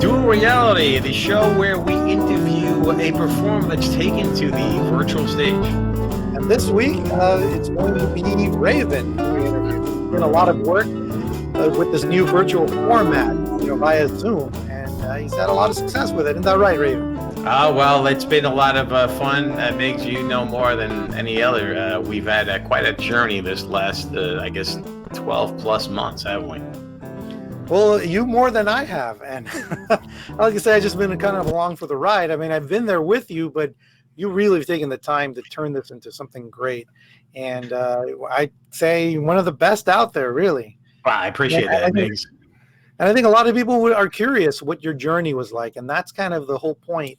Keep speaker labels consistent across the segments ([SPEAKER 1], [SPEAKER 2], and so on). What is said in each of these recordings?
[SPEAKER 1] Dual Reality, the show where we interview a performer that's taken to the virtual stage.
[SPEAKER 2] And this week, it's going to be Raven. We've done a lot of work with this new virtual format, via Zoom, and he's had a lot of success with it. Isn't that right, Raven?
[SPEAKER 1] Well, it's been a lot of fun. Migz, you know more than any other. We've had quite a journey this last, 12 plus months, haven't we?
[SPEAKER 2] Well, you more than I have. And like I say, I've just been kind of along for the ride. I mean, I've been there with you, but you really have taken the time to turn this into something great. And I'd say one of the best out there, really.
[SPEAKER 1] Wow, I appreciate that, Migz.
[SPEAKER 2] And I think a lot of people are curious what your journey was like. And that's kind of the whole point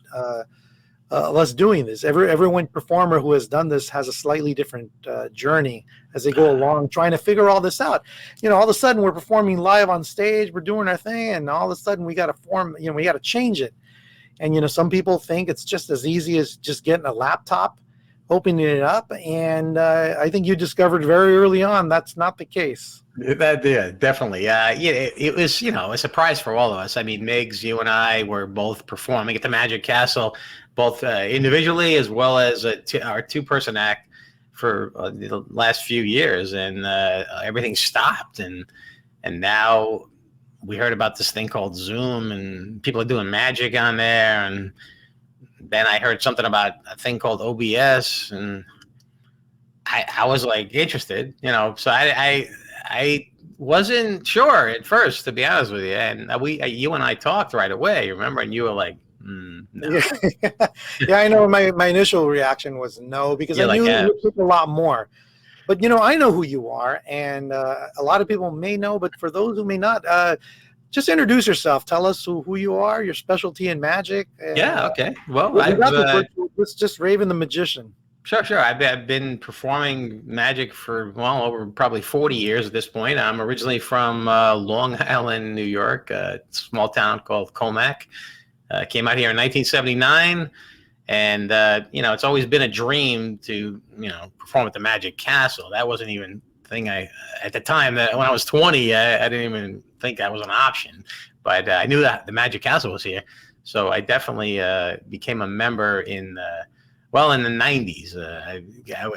[SPEAKER 2] of us doing this. Every performer who has done this has a slightly different journey as they go along, trying to figure all this out. All of a sudden we're performing live on stage, we're doing our thing, and all of a sudden we got to we got to change it. And, some people think it's just as easy as just getting a laptop, opening it up. And I think you discovered very early on that's not the case.
[SPEAKER 1] Yeah, definitely. It was, a surprise for all of us. I mean, Migz, you and I were both performing at the Magic Castle, both individually as well as our two-person act for the last few years, and everything stopped. And now we heard about this thing called Zoom, and people are doing magic on there. And then I heard something about a thing called OBS, and I was like interested, so I wasn't sure at first, to be honest with you. And you and I talked right away, remember? And you were like, no.
[SPEAKER 2] Yeah, I know. My initial reaction was no, because I knew it took a lot more. But, I know who you are, and a lot of people may know, but for those who may not, just introduce yourself. Tell us who you are, your specialty in magic.
[SPEAKER 1] Yeah, okay. Well,
[SPEAKER 2] it's just Raven the Magician.
[SPEAKER 1] Sure. I've been performing magic for, over probably 40 years at this point. I'm originally from Long Island, New York, a small town called Comac. Came out here in 1979. And, it's always been a dream to, perform at the Magic Castle. That wasn't even a thing at the time, that when I was 20, I didn't even think that was an option. But I knew that the Magic Castle was here. So I definitely became a member in the 90s.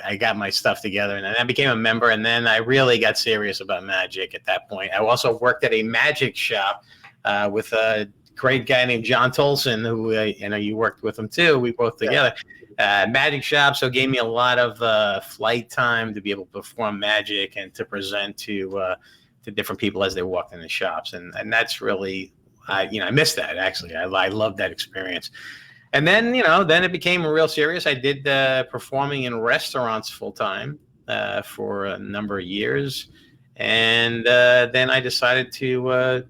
[SPEAKER 1] I got my stuff together, and I became a member, and then I really got serious about magic at that point. I also worked at a magic shop with a great guy named John Tolson, who you worked with him too. We both together. Magic shop, so gave me a lot of flight time to be able to perform magic and to present to different people as they walked in the shops, and that's really I missed that, actually. I loved that experience. And then, then it became real serious. I did performing in restaurants full time for a number of years. And then I decided to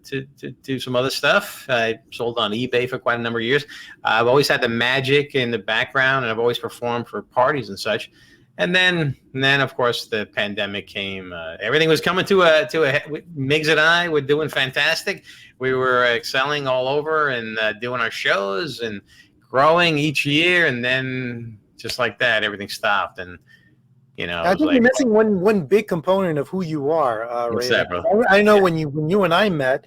[SPEAKER 1] do some other stuff. I sold on eBay for quite a number of years. I've always had the magic in the background, and I've always performed for parties and such. And then of course, the pandemic came. Everything was coming to a Migz and I were doing fantastic. We were excelling all over and doing our shows and growing each year, and then just like that, everything stopped. And
[SPEAKER 2] I think you're missing one big component of who you are, Raven. I know when you and I met,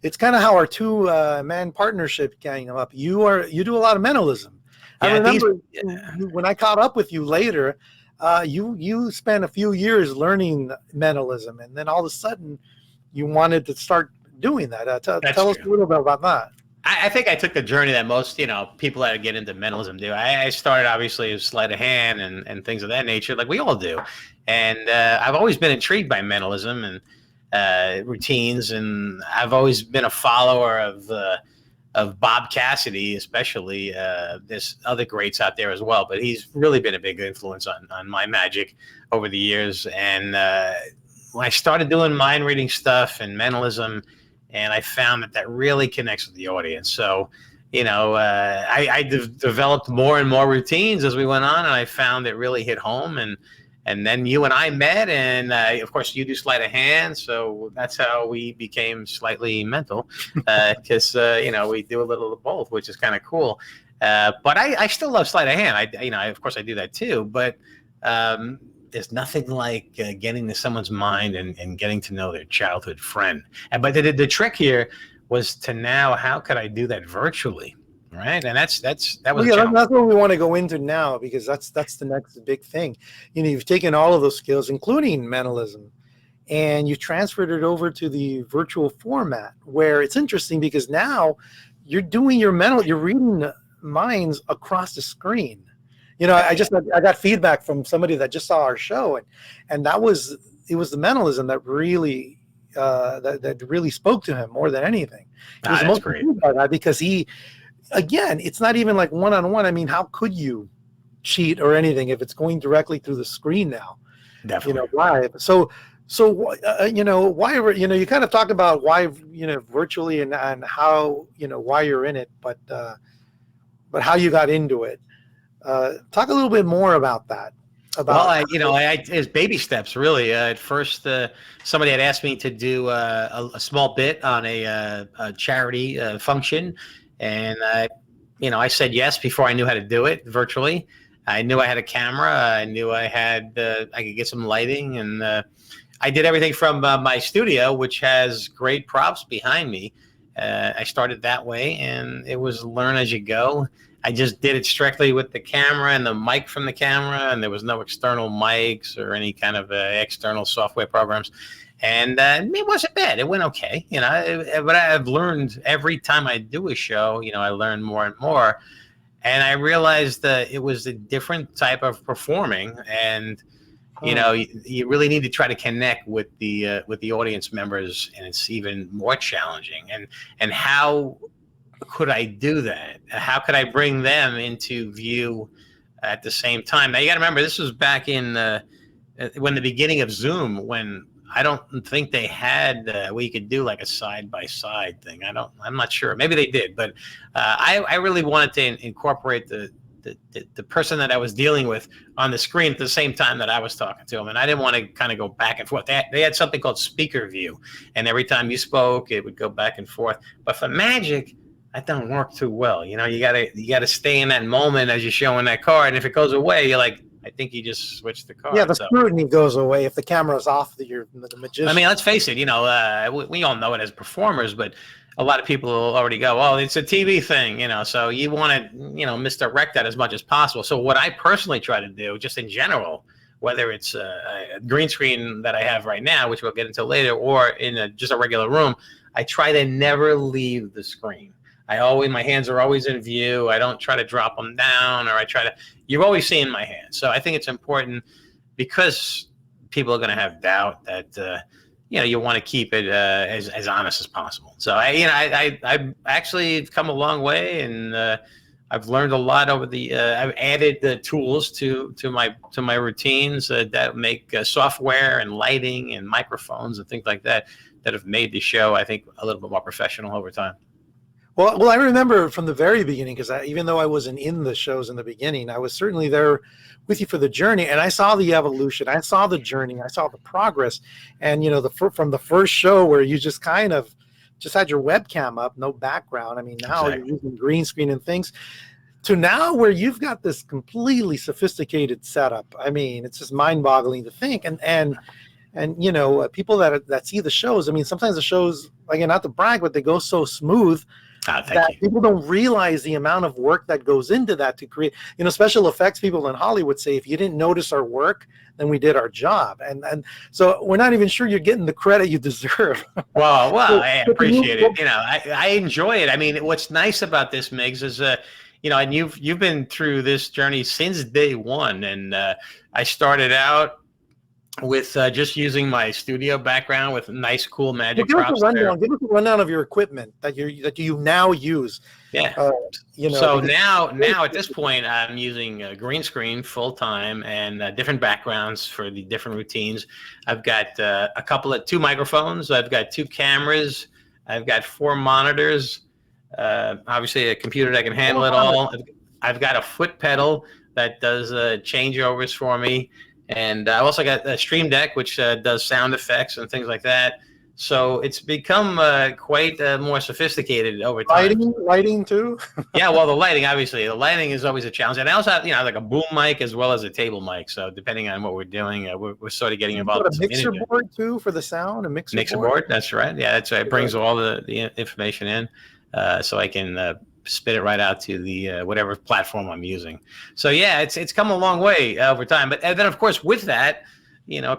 [SPEAKER 2] it's kind of how our two-man partnership came up. You do a lot of mentalism. Yeah, I remember when I caught up with you later, you spent a few years learning mentalism, and then all of a sudden you wanted to start doing that. Tell us a little bit about that.
[SPEAKER 1] I think I took the journey that most, people that get into mentalism do. I started obviously as sleight of hand and things of that nature, like we all do. And I've always been intrigued by mentalism and routines, and I've always been a follower of Bob Cassidy, especially. There's other greats out there as well, but he's really been a big influence on my magic over the years. And when I started doing mind reading stuff and mentalism, and I found that really connects with the audience. So, I developed more and more routines as we went on, and I found it really hit home. And then you and I met, and of course you do sleight of hand, so that's how we became slightly mental, because we do a little of both, which is kind of cool. But I still love sleight of hand. Of course I do that too. But there's nothing like getting to someone's mind and getting to know their childhood friend. But the trick here was to now, how could I do that virtually? Right. And that
[SPEAKER 2] Well,
[SPEAKER 1] was a
[SPEAKER 2] yeah,
[SPEAKER 1] challenge.
[SPEAKER 2] that's what we want to go into now, because that's the next big thing. You've taken all of those skills, including mentalism, and you transferred it over to the virtual format, where it's interesting because now you're doing you're reading minds across the screen. I got feedback from somebody that just saw our show, and it was the mentalism that really that really spoke to him more than anything. He was the
[SPEAKER 1] That's
[SPEAKER 2] most
[SPEAKER 1] great.
[SPEAKER 2] confused by that, because again, it's not even like one-on-one. I mean, how could you cheat or anything if it's going directly through the screen now?
[SPEAKER 1] Definitely.
[SPEAKER 2] Live. Why, you kind of talked about why, virtually, and how, why you're in it, but how you got into it. Talk a little bit more about that.
[SPEAKER 1] Well, it's baby steps, really. At first, somebody had asked me to do a small bit on a charity function, and I said yes before I knew how to do it virtually. I knew I had a camera. I knew I could get some lighting, and I did everything from my studio, which has great props behind me. I started that way, and it was learn as you go. I just did it strictly with the camera and the mic from the camera, and there was no external mics or any kind of external software programs. And it wasn't bad. It went okay, but I've learned every time I do a show, I learn more and more. And I realized that it was a different type of performing, and you really need to try to connect with the audience members, and it's even more challenging. And how could I do that? How could I bring them into view at the same time? Now you got to remember, this was back in when the beginning of Zoom, when I don't think they had where you could do like a side by side thing. I'm not sure. Maybe they did, but I really wanted to incorporate the person that I was dealing with on the screen at the same time that I was talking to them. And I didn't want to kind of go back and forth. They had something called speaker view, and every time you spoke, it would go back and forth. But for magic, that don't work too well. You gotta stay in that moment as you're showing that card. And if it goes away, you're like, I think you just switched the card.
[SPEAKER 2] Yeah, the scrutiny goes away if the camera's off. The magician.
[SPEAKER 1] I mean, let's face it. We all know it as performers, but a lot of people already go, "Oh, it's a TV thing," So you want to, misdirect that as much as possible. So what I personally try to do, just in general, whether it's a green screen that I have right now, which we'll get into later, or in just a regular room, I try to never leave the screen. My hands are always in view. I don't try to drop them down, or you're always seeing my hands. So I think it's important, because people are going to have doubt, that, you want to keep it as honest as possible. So I've actually come a long way, and I've learned a lot over I've added the tools to my routines that make software and lighting and microphones and things like that have made the show, I think, a little bit more professional over time.
[SPEAKER 2] Well, I remember from the very beginning, because even though I wasn't in the shows in the beginning, I was certainly there with you for the journey, and I saw the evolution, I saw the journey, I saw the progress, and from the first show where you just kind of just had your webcam up, no background. I mean, now You're using green screen and things, to now where you've got this completely sophisticated setup. I mean, it's just mind-boggling to think, and people that see the shows. I mean, sometimes the shows, again, not to brag, but they go so smooth. That people don't realize the amount of work that goes into that to create, special effects people in Hollywood say, if you didn't notice our work, then we did our job. And so we're not even sure you're getting the credit you deserve.
[SPEAKER 1] Well, I appreciate it. I enjoy it. I mean, what's nice about this, Migz, is, and you've been through this journey since day one. And I started out with just using my studio background with nice, cool magic props.
[SPEAKER 2] Give us a rundown of your equipment that you now use.
[SPEAKER 1] Yeah. So now at this point, I'm using a green screen full time, and different backgrounds for the different routines. I've got two microphones. I've got 2 cameras. I've got 4 monitors. Obviously, a computer that can handle it all. I've got a foot pedal that does changeovers for me. And I also got a Stream Deck, which does sound effects and things like that. So it's become quite more sophisticated over time.
[SPEAKER 2] Lighting too.
[SPEAKER 1] Yeah, well, the lighting is always a challenge, and I also have like a boom mic as well as a table mic. So depending on what we're doing, we're sort of getting involved.
[SPEAKER 2] A mixer board too for the sound. A mixer
[SPEAKER 1] board. That's right. Yeah, that's right. It brings all the information in, so I can spit it right out to the whatever platform I'm using. So yeah, it's come a long way over time. But and then of course with that,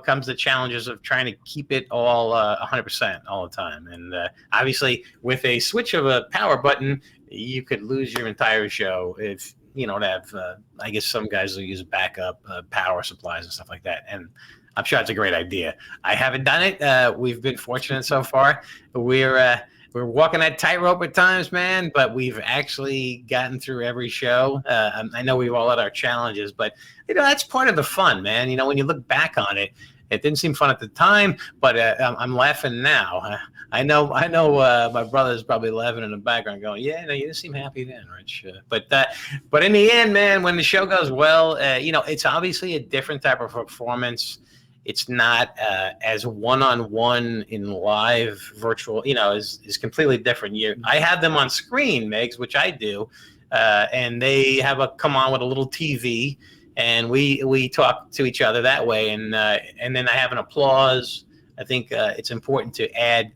[SPEAKER 1] comes the challenges of trying to keep it all 100% all the time. And obviously with a switch of a power button, you could lose your entire show if you don't have, I guess some guys will use backup power supplies and stuff like that. And I'm sure it's a great idea. I haven't done it. We've been fortunate so far. We're walking that tightrope at times, man, but we've actually gotten through every show. I know we've all had our challenges, but that's part of the fun, man. When you look back on it, it didn't seem fun at the time, but I'm laughing now. I know. My brother's probably laughing in the background, going, "Yeah, no, you didn't seem happy then, Rich." But in the end, man, when the show goes well, it's obviously a different type of performance. It's not as one-on-one in live virtual, is completely different. I have them on screen, Migz, which I do, and they come on with a little TV, and we talk to each other that way, and then I have an applause. I think it's important to add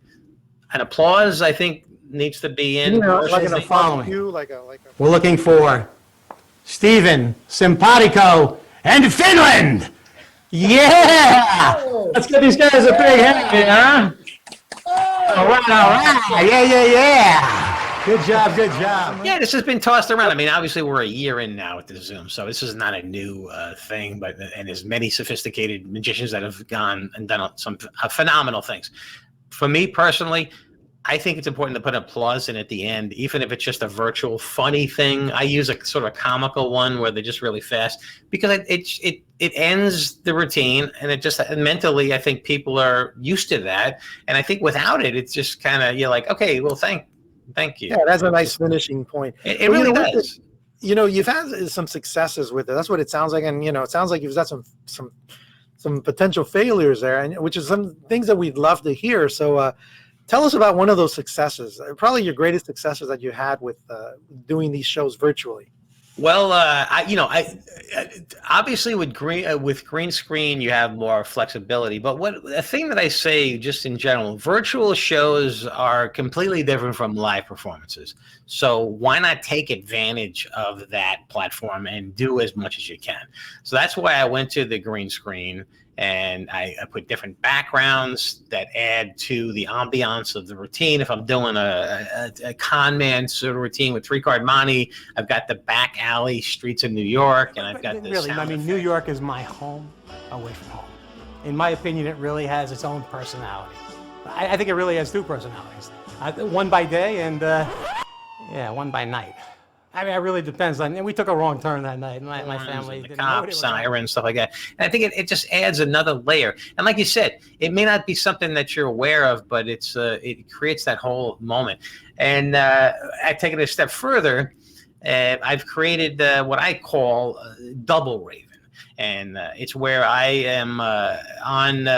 [SPEAKER 1] an applause. I think needs to be in.
[SPEAKER 3] Like the following. We're looking for Steven Simpatico and Finland. Yeah! Let's get these guys a big hand here, huh? All right. Yeah. Good job.
[SPEAKER 1] Yeah, this has been tossed around. I mean, obviously we're a year in now with the Zoom, so this is not a new thing, and there's many sophisticated magicians that have gone and done some phenomenal things. For me personally, I think it's important to put applause in at the end, even if it's just a virtual funny thing. I use a sort of comical one where they're just really fast, because it ends the routine, and it just mentally, I think people are used to that. And I think without it, it's just kind of, you're like, okay, well, thank you.
[SPEAKER 2] Yeah, that's a nice finishing point.
[SPEAKER 1] It really does.
[SPEAKER 2] You've had some successes with it. That's what it sounds like. And, it sounds like you've got some potential failures there, and which is some things that we'd love to hear. So, tell us about one of those successes, probably your greatest successes that you had with doing these shows virtually.
[SPEAKER 1] Well, I obviously with green screen you have more flexibility, but a thing that I say just in general, virtual shows are completely different from live performances. So why not take advantage of that platform and do as much as you can? So that's why I went to the green screen. And I put different backgrounds that add to the ambiance of the routine. If I'm doing a con man sort of routine with 3-card money, I've got the back alley streets of New York, and I've got this.
[SPEAKER 3] Really, I mean, New York is my home away from home. In my opinion, it really has its own personality. I think it really has two personalities. One by day and, one by night. I mean, it really depends. And we took a wrong turn that night. My family
[SPEAKER 1] the
[SPEAKER 3] didn't know
[SPEAKER 1] cops, sirens, stuff like that. And I think it just adds another layer. And like you said, it may not be something that you're aware of, but it creates that whole moment. And I've taken it a step further. I've created what I call double Raven. And it's where I am on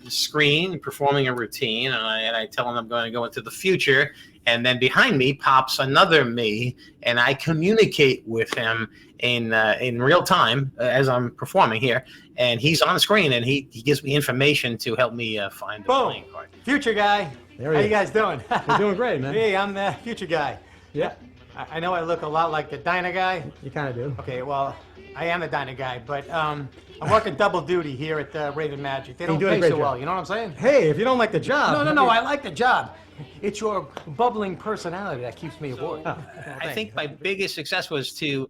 [SPEAKER 1] screen performing a routine, and I tell them I'm going to go into the future. And then behind me pops another me, and I communicate with him in real time as I'm performing here. And he's on the screen, and he gives me information to help me find the playing card.
[SPEAKER 3] Future guy. How you guys doing?
[SPEAKER 4] We're doing great, man.
[SPEAKER 3] Hey, I'm the future guy.
[SPEAKER 4] Yeah.
[SPEAKER 3] I know I look a lot like the Dyna guy.
[SPEAKER 4] You kind of do.
[SPEAKER 3] Okay, well, I am the Dyna guy, but I'm working double duty here at Raven Magic. They don't pay so well, you know what I'm saying?
[SPEAKER 4] Hey, if you don't like the job.
[SPEAKER 3] No, I like the job. It's your bubbling personality that keeps me aboard.
[SPEAKER 1] I think my biggest success was to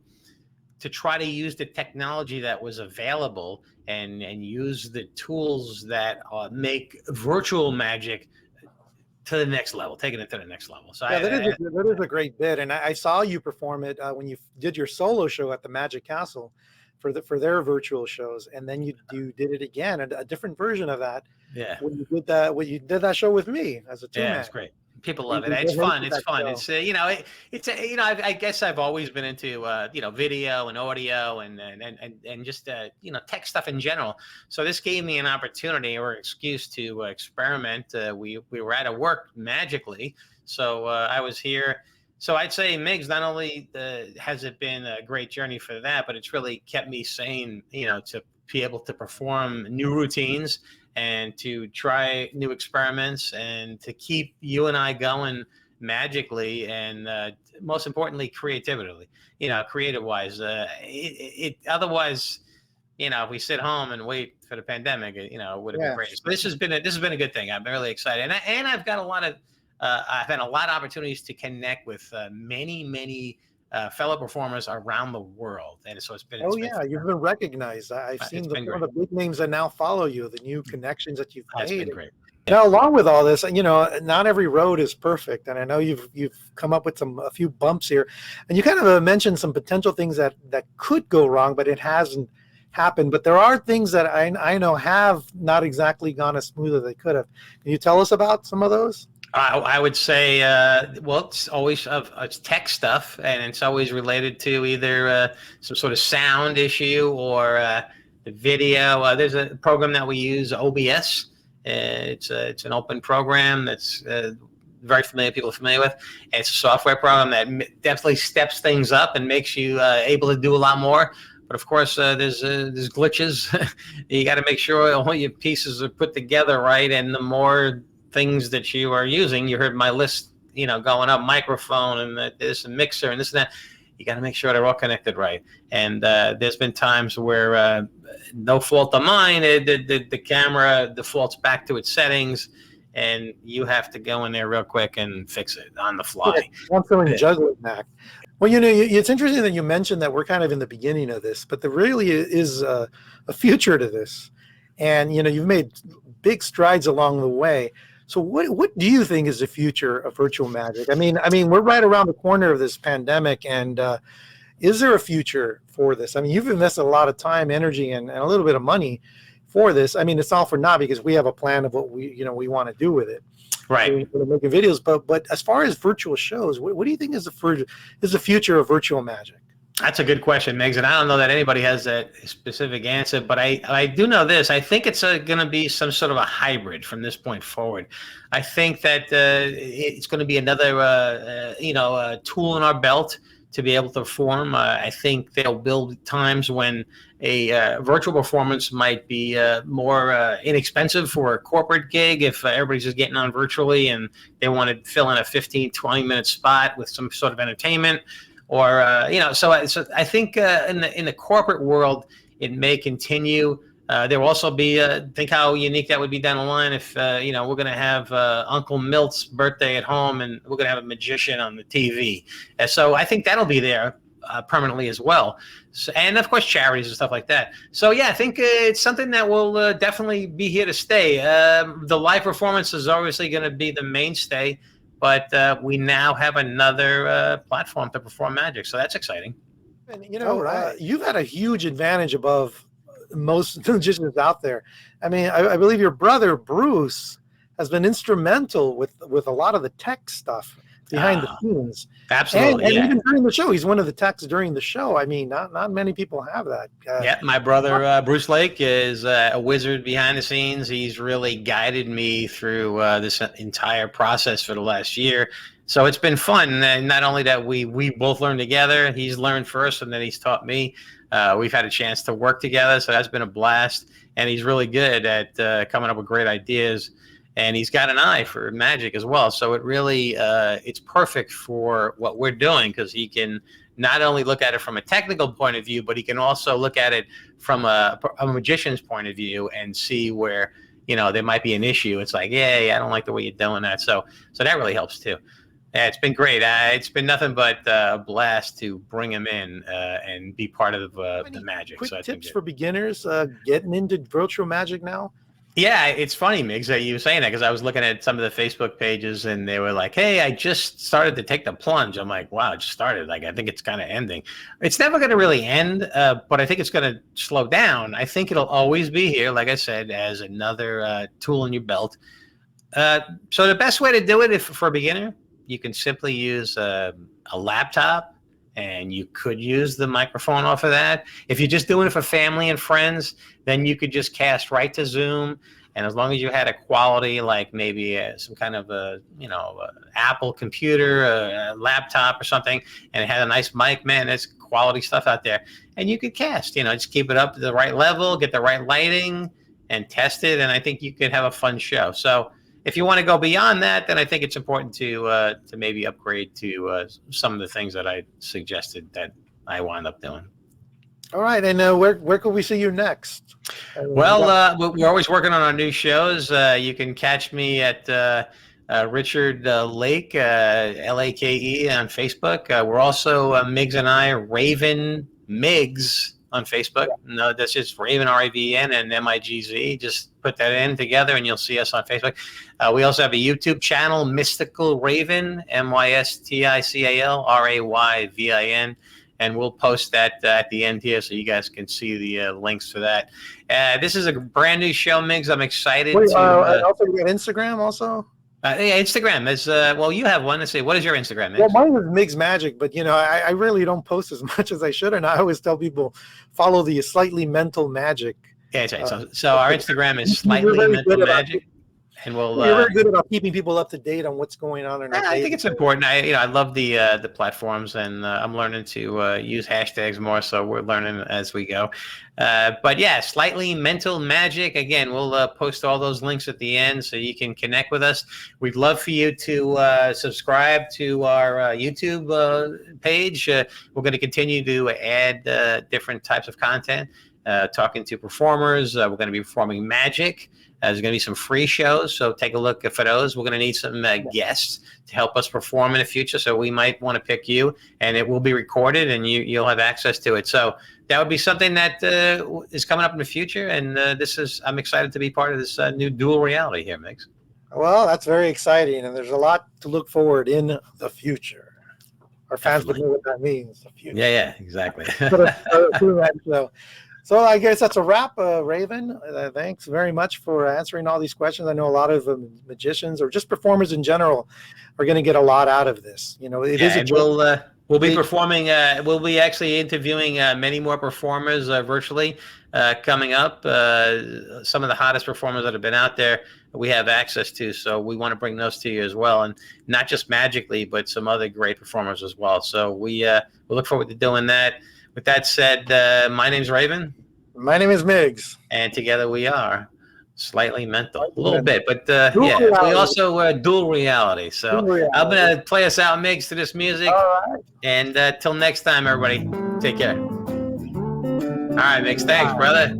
[SPEAKER 1] try to use the technology that was available and use the tools that make virtual magic to the next level, taking it to the next level. So
[SPEAKER 2] that is a great bit, and I saw you perform it when you did your solo show at the Magic Castle for their virtual shows, and then you did it again, a different version of that.
[SPEAKER 1] Yeah.
[SPEAKER 2] When you did that show with me as a two-man.
[SPEAKER 1] Yeah, it's great. People love it.
[SPEAKER 2] We
[SPEAKER 1] It's
[SPEAKER 2] get
[SPEAKER 1] fun.
[SPEAKER 2] into
[SPEAKER 1] It's
[SPEAKER 2] that
[SPEAKER 1] fun.
[SPEAKER 2] show.
[SPEAKER 1] I guess I've always been into video and audio and just tech stuff in general. So this gave me an opportunity or excuse to experiment. We were out of work magically, so I was here. So I'd say Migz, not only has it been a great journey for that, but it's really kept me sane. To be able to perform new routines and to try new experiments and to keep you and I going magically and most importantly, creative wise. Otherwise, if we sit home and wait for the pandemic, it would have been great. So this has been a good thing. I've been really excited, and I've got I've had a lot of opportunities to connect with many fellow performers around the world, and so it's been.
[SPEAKER 2] You've been recognized. I've seen some of the big names that now follow you, the new connections that you've made.
[SPEAKER 1] That's been great.
[SPEAKER 2] Now, along with all this, not every road is perfect, and I know you've come up with a few bumps here, and you kind of mentioned some potential things that could go wrong, but it hasn't happened. But there are things that I know have not exactly gone as smooth as they could have. Can you tell us about some of those?
[SPEAKER 1] I would say, it's always it's tech stuff, and it's always related to either some sort of sound issue or the video. There's a program that we use, OBS. It's an open program that's very familiar. People are familiar with. It's a software program that definitely steps things up and makes you able to do a lot more. But of course, there's glitches. You got to make sure all your pieces are put together right, and the more things that you are using, you heard my list, going up, microphone and this and mixer and this and that. You got to make sure they're all connected right. And there's been times where no fault of mine, the camera defaults back to its settings, and you have to go in there real quick and fix it on the fly.
[SPEAKER 2] I'm feeling juggling that. Well, it's interesting that you mentioned that we're kind of in the beginning of this, but there really is a future to this, and you've made big strides along the way. So what do you think is the future of virtual magic? I mean, we're right around the corner of this pandemic, and is there a future for this? I mean, you've invested a lot of time, energy, and a little bit of money for this. I mean, it's all for naught because we have a plan of what we want to do with it.
[SPEAKER 1] Right.
[SPEAKER 2] So we're making videos, but as far as virtual shows, what do you think is the future of virtual magic?
[SPEAKER 1] That's a good question, Migz, and I don't know that anybody has that specific answer, but I do know this. I think it's going to be some sort of a hybrid from this point forward. I think that it's going to be another, tool in our belt to be able to perform. I think they'll build times when a virtual performance might be more inexpensive for a corporate gig if everybody's just getting on virtually and they want to fill in a 15, 20-minute spot with some sort of entertainment. Or so I think in the corporate world, it may continue. There will also be think how unique that would be down the line if we're going to have Uncle Milt's birthday at home and we're going to have a magician on the TV. So I think that'll be there permanently as well. So, and of course charities and stuff like that. So yeah, I think it's something that will definitely be here to stay. The live performance is obviously going to be the mainstay. But we now have another platform to perform magic, so that's exciting.
[SPEAKER 2] And you've had a huge advantage above most magicians out there. I mean, I believe your brother Bruce has been instrumental with a lot of the tech stuff behind the scenes.
[SPEAKER 1] Absolutely,
[SPEAKER 2] and even during the show, he's one of the techs during the show. I mean, not many people have that.
[SPEAKER 1] My brother Bruce Lake is a wizard behind the scenes. He's really guided me through this entire process for the last year. So it's been fun. And not only that we both learned together, he's learned first and then he's taught me. We've had a chance to work together, so that's been a blast. And he's really good at coming up with great ideas. And he's got an eye for magic as well. So it really, it's perfect for what we're doing because he can not only look at it from a technical point of view, but he can also look at it from a magician's point of view and see where, there might be an issue. It's like, I don't like the way you're doing that. So that really helps too. Yeah, it's been great. It's been nothing but a blast to bring him in and be part of the magic.
[SPEAKER 2] Quick tips for beginners getting into virtual magic now?
[SPEAKER 1] Yeah, it's funny, Migz, that you were saying that because I was looking at some of the Facebook pages and they were like, hey, I just started to take the plunge. I'm like, wow, it just started. Like, I think it's kind of ending. It's never going to really end, but I think it's going to slow down. I think it'll always be here, like I said, as another tool in your belt. So the best way to do it, if for a beginner, you can simply use a laptop, and you could use the microphone off of that. If you're just doing it for family and friends, then you could just cast right to Zoom. And as long as you had a quality, like maybe some kind of a, Apple computer, a laptop or something, and it had a nice mic, man, there's quality stuff out there. And you could cast, just keep it up to the right level, get the right lighting, and test it. And I think you could have a fun show. So if you want to go beyond that, then I think it's important to maybe upgrade to some of the things that I suggested that I wound up doing.
[SPEAKER 2] All right, and where could we see you next?
[SPEAKER 1] Well, we're always working on our new shows. You can catch me at Richard Lake, Lake, on Facebook. We're also Migz and I, Raven Migz on Facebook. No, that's just Raven, Raven, and Migz. Just put that in together, and you'll see us on Facebook. We also have a YouTube channel, Mystical Raven, Mystical Rayvin. And we'll post that at the end here, so you guys can see the links to that. This is a brand new show, Migz. I'm excited.
[SPEAKER 2] Wait, also, you got Instagram also?
[SPEAKER 1] Yeah, Instagram is. Well, you have one. Let's see. What is your Instagram, Migz?
[SPEAKER 2] Well, mine is Migz Magic, but I really don't post as much as I should, and I always tell people follow the Slightly Mental Magic.
[SPEAKER 1] Yeah, that's right. So our Instagram is Slightly Mental Magic. And we're
[SPEAKER 2] very good about keeping people up to date on what's going on in our
[SPEAKER 1] I think it's important. I love the platforms, and I'm learning to use hashtags more, so we're learning as we go. But yeah, Slightly Mental Magic. Again, we'll post all those links at the end so you can connect with us. We'd love for you to subscribe to our YouTube page. We're going to continue to add different types of content, talking to performers. We're going to be performing magic. There's going to be some free shows, so take a look for those. We're going to need some guests to help us perform in the future, so we might want to pick you, and it will be recorded, and you'll have access to it. So that would be something that is coming up in the future, and I'm excited to be part of this new dual reality here, Migz.
[SPEAKER 2] Well, that's very exciting, and there's a lot to look forward in the future. Our fans would know what that means. The future.
[SPEAKER 1] Yeah, exactly.
[SPEAKER 2] So I guess that's a wrap, Raven. Thanks very much for answering all these questions. I know a lot of magicians or just performers in general are going to get a lot out of this. It is a joke.
[SPEAKER 1] We'll be performing. We'll be actually interviewing many more performers virtually coming up. Some of the hottest performers that have been out there we have access to, so we want to bring those to you as well, and not just magically, but some other great performers as well. So we look forward to doing that. With that said, my name's Raven.
[SPEAKER 2] My name is Migz.
[SPEAKER 1] And together we are Slightly Mental. A little bit, but we also dual reality. So I'm going to play us out, Migz, to this music.
[SPEAKER 2] All right.
[SPEAKER 1] And till next time, everybody, take care. All right, Migz. Thanks, brother.